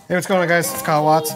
Hey, what's going on, guys? It's Kyle Watts.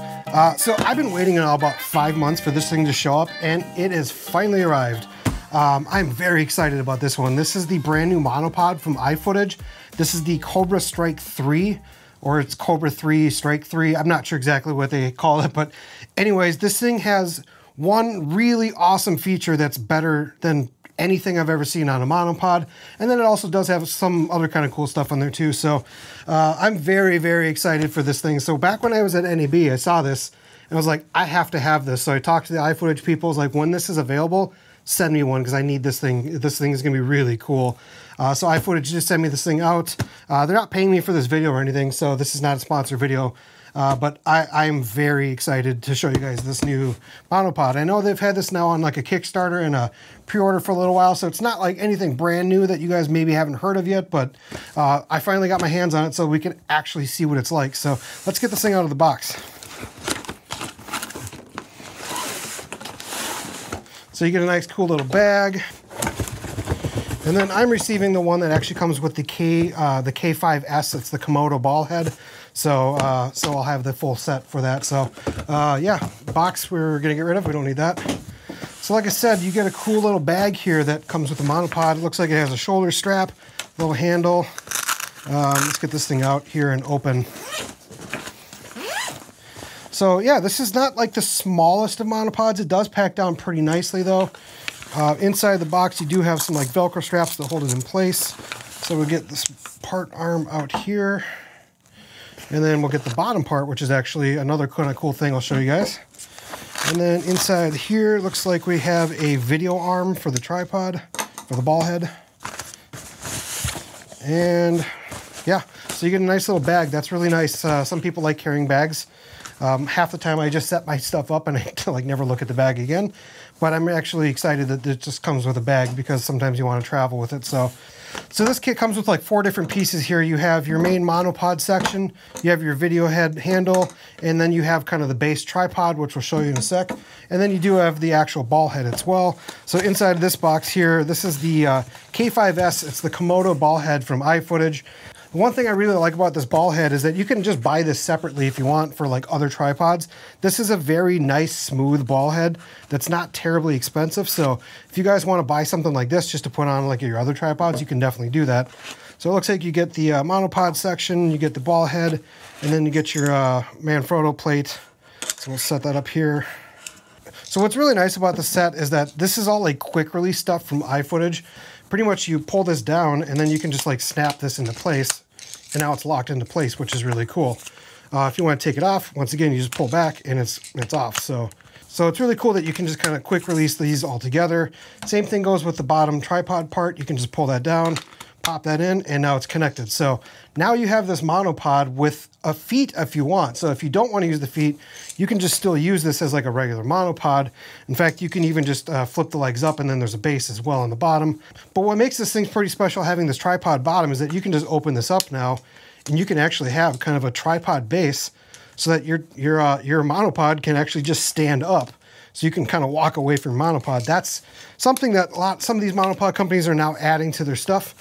So I've been waiting about 5 months for this thing to show up, and it has finally arrived. I'm very excited about this one. This is the brand new monopod from iFootage. This is the Cobra Strike 3, or it's Cobra 3 Strike 3. I'm not sure exactly what they call it, but anyways, this thing has one really awesome feature that's better than anything I've ever seen on a monopod, and then it also does have some other kind of cool stuff on there too. So I'm very, very excited for this thing. So back when I was at NAB, I saw this and I was like, I have to have this. So I talked to the iFootage people. I was like, when this is available, send me one because I need this thing. This thing is gonna be really cool. So iFootage just sent me this thing out. They're not paying me for this video or anything, so this is not a sponsored video. But I'm very excited to show you guys this new monopod. I know they've had this now on like a Kickstarter and a pre-order for a little while, so it's not like anything brand new that you guys maybe haven't heard of yet, but I finally got my hands on it so we can actually see what it's like. So let's get this thing out of the box. So you get a nice cool little bag. And then I'm receiving the one that actually comes with the K5S. It's the Komodo ball head. So I'll have the full set for that. So yeah, the box we're gonna get rid of. We don't need that. So like I said, you get a cool little bag here that comes with the monopod. It looks like it has a shoulder strap, little handle. Let's get this thing out here and open. So yeah, this is not like the smallest of monopods. It does pack down pretty nicely though. Inside the box, you do have some like Velcro straps to hold it in place. So we'll get this part arm out here. And then we'll get the bottom part, which is actually another kind of cool thing I'll show you guys. And then inside here, looks like we have a video arm for the tripod, for the ball head. And yeah, so you get a nice little bag. That's really nice. Some people like carrying bags. Half the time I just set my stuff up and I like never look at the bag again. But I'm actually excited that it just comes with a bag because sometimes you want to travel with it. So this kit comes with like 4 different pieces here. You have your main monopod section, you have your video head handle, and then you have kind of the base tripod, which we'll show you in a sec. And then you do have the actual ball head as well. So inside of this box here, this is the K5S. It's the Komodo ball head from iFootage. One thing I really like about this ball head is that you can just buy this separately if you want for like other tripods. This is a very nice, smooth ball head that's not terribly expensive. So if you guys want to buy something like this just to put on like your other tripods, you can definitely do that. So it looks like you get the monopod section, you get the ball head, and then you get your Manfrotto plate. So we'll set that up here. So what's really nice about the set is that this is all like quick release stuff from iFootage. Pretty much you pull this down and then you can just like snap this into place, and now it's locked into place, which is really cool. If you want to take it off, once again, you just pull back and it's off. So it's really cool that you can just kind of quick release these all together. Same thing goes with the bottom tripod part. You can just pull that down, pop that in, and now it's connected. So now you have this monopod with a feet if you want. So if you don't want to use the feet, you can just still use this as like a regular monopod. In fact, you can even just flip the legs up, and then there's a base as well on the bottom. But what makes this thing pretty special having this tripod bottom is that you can just open this up now, and you can actually have kind of a tripod base so that your monopod can actually just stand up. So you can kind of walk away from your monopod. That's something that some of these monopod companies are now adding to their stuff.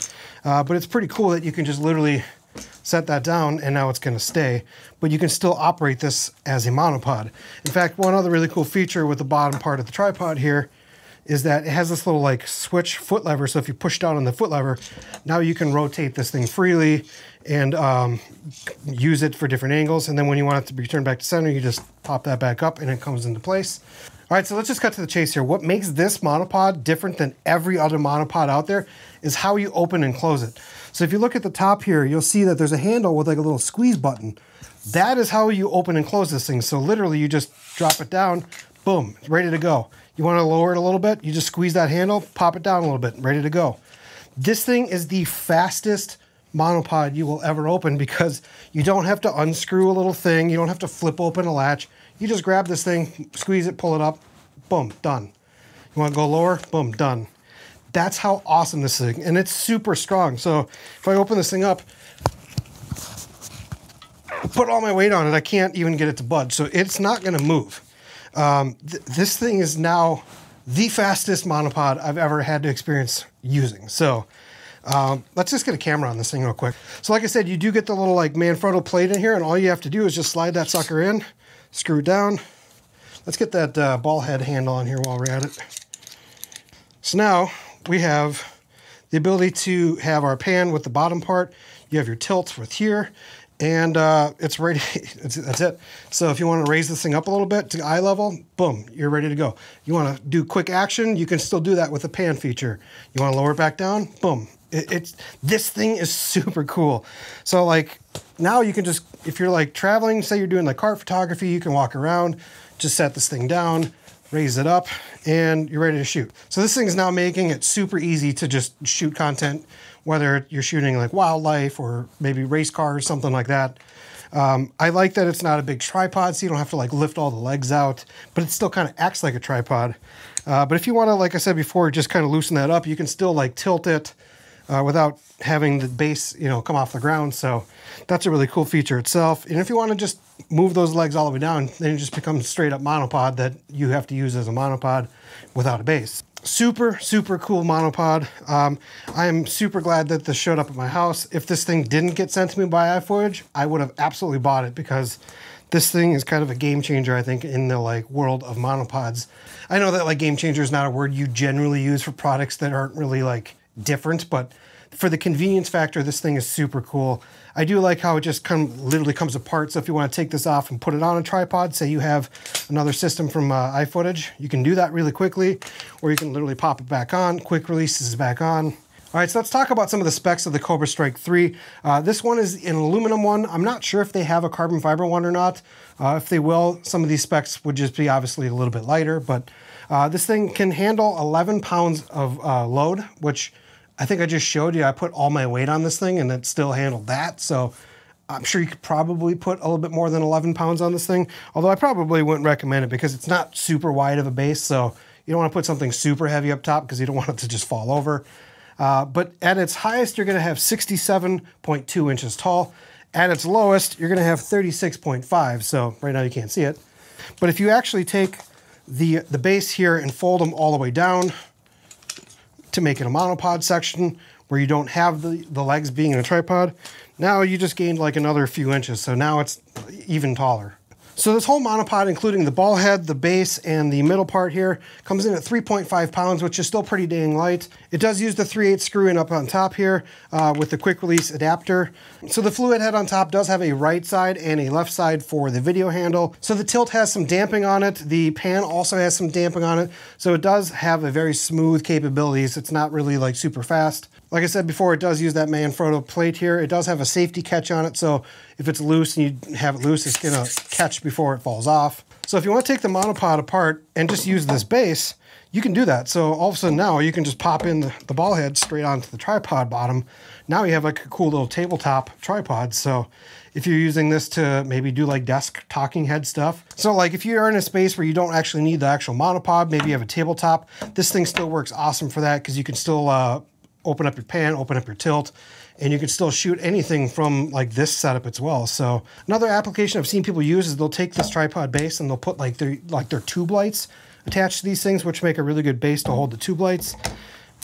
But it's pretty cool that you can just literally set that down and now it's going to stay. But you can still operate this as a monopod. In fact, one other really cool feature with the bottom part of the tripod here is that it has this little like switch foot lever. So if you push down on the foot lever, now you can rotate this thing freely and use it for different angles. And then when you want it to be turned back to center, you just pop that back up and it comes into place. All right, so let's just cut to the chase here. What makes this monopod different than every other monopod out there is how you open and close it. So if you look at the top here, you'll see that there's a handle with like a little squeeze button. That is how you open and close this thing. So literally you just drop it down, boom, it's ready to go. You want to lower it a little bit, you just squeeze that handle, pop it down a little bit, ready to go. This thing is the fastest monopod you will ever open because you don't have to unscrew a little thing, you don't have to flip open a latch. You just grab this thing, squeeze it, pull it up, boom, done. You want to go lower, boom, done. That's how awesome this thing, and it's super strong. So if I open this thing up, put all my weight on it, I can't even get it to budge. So it's not going to move. This thing is now the fastest monopod I've ever had to experience using. So Let's just get a camera on this thing real quick. So like I said, you do get the little like Manfrotto plate in here, and all you have to do is just slide that sucker in, screw it down. Let's get that ball head handle on here while we're at it. So now we have the ability to have our pan with the bottom part. You have your tilt with here, and it's ready. That's it. So if you want to raise this thing up a little bit to eye level, boom, you're ready to go. You want to do quick action, you can still do that with the pan feature. You want to lower it back down, boom. This thing is super cool. So like now you can just, if you're like traveling, say you're doing like car photography, you can walk around, just set this thing down, raise it up, and you're ready to shoot. So this thing's now making it super easy to just shoot content, whether you're shooting like wildlife or maybe race cars, something like that. I like that it's not a big tripod, so you don't have to like lift all the legs out, but it still kind of acts like a tripod. But if you want to, like I said before, just kind of loosen that up, you can still like tilt it without having the base, you know, come off the ground. So that's a really cool feature itself. And if you want to just move those legs all the way down, then it just becomes straight up monopod that you have to use as a monopod without a base. Super, super cool monopod. I am super glad that this showed up at my house. If this thing didn't get sent to me by iFootage, I would have absolutely bought it, because this thing is kind of a game changer, I think, in the like world of monopods. I know that like game changer is not a word you generally use for products that aren't really like different, but for the convenience factor, this thing is super cool. I do like how it just literally comes apart. So if you want to take this off and put it on a tripod, say you have another system from iFootage, you can do that really quickly, or you can literally pop it back on. Quick release, this is back on. All right, so let's talk about some of the specs of the Cobra Strike 3. This one is an aluminum one. I'm not sure if they have a carbon fiber one or not. If they will, some of these specs would just be obviously a little bit lighter, but this thing can handle 11 pounds of load, which I think I just showed you. I put all my weight on this thing and it still handled that. So I'm sure you could probably put a little bit more than 11 pounds on this thing. Although I probably wouldn't recommend it because it's not super wide of a base. So you don't want to put something super heavy up top because you don't want it to just fall over. But at its highest, you're going to have 67.2 inches tall. At its lowest, you're going to have 36.5. So right now you can't see it. But if you actually take the base here and fold them all the way down to make it a monopod section where you don't have the legs being in a tripod, now you just gained like another few inches. So now it's even taller. So this whole monopod, including the ball head, the base, and the middle part here, comes in at 3.5 pounds, which is still pretty dang light. It does use the 3/8 screw in up on top here with the quick release adapter. So the fluid head on top does have a right side and a left side for the video handle. So the tilt has some damping on it. The pan also has some damping on it. So it does have a very smooth capabilities. It's not really like super fast. Like I said before, it does use that Manfrotto plate here. It does have a safety catch on it, so if it's loose and you have it loose, it's gonna catch before it falls off. So if you want to take the monopod apart and just use this base, you can do that. So all of a sudden now you can just pop in the ball head straight onto the tripod bottom. Now you have like a cool little tabletop tripod. So if you're using this to maybe do like desk talking head stuff. So like if you're in a space where you don't actually need the actual monopod, maybe you have a tabletop, this thing still works awesome for that because you can still open up your pan, open up your tilt, and you can still shoot anything from like this setup as well. So another application I've seen people use is they'll take this tripod base and they'll put like their tube lights attached to these things, which make a really good base to hold the tube lights.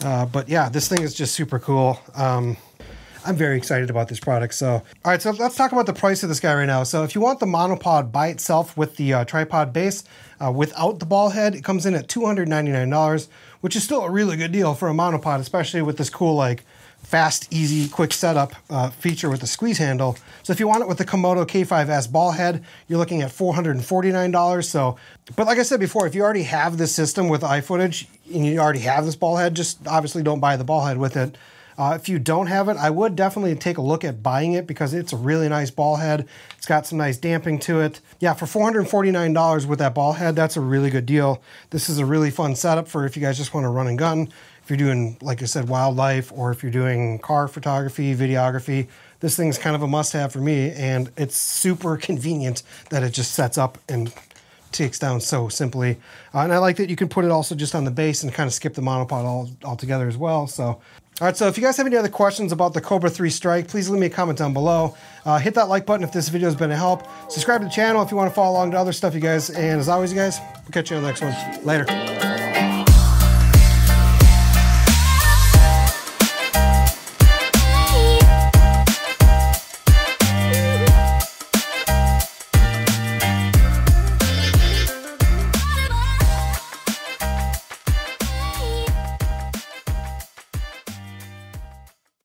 But yeah, this thing is just super cool. I'm very excited about this product. So, all right, so let's talk about the price of this guy right now. So if you want the monopod by itself with the tripod base, without the ball head, it comes in at $299, which is still a really good deal for a monopod, especially with this cool, like, fast, easy, quick setup feature with the squeeze handle. So if you want it with the Komodo K5S ball head, you're looking at $449. So, but like I said before, if you already have this system with iFootage and you already have this ball head, just obviously don't buy the ball head with it. If you don't have it, I would definitely take a look at buying it because it's a really nice ball head. It's got some nice damping to it. Yeah, for $449 with that ball head, that's a really good deal. This is a really fun setup for if you guys just want to run and gun. If you're doing, like I said, wildlife, or if you're doing car photography, videography, this thing's kind of a must-have for me, and it's super convenient that it just sets up and takes down so simply. And I like that you can put it also just on the base and kind of skip the monopod altogether as well. So, all right, so if you guys have any other questions about the Cobra 3 Strike, please leave me a comment down below. Hit that like button if this video has been a help. Subscribe to the channel if you want to follow along to other stuff, you guys. And as always, you guys, we'll catch you on the next one. Later.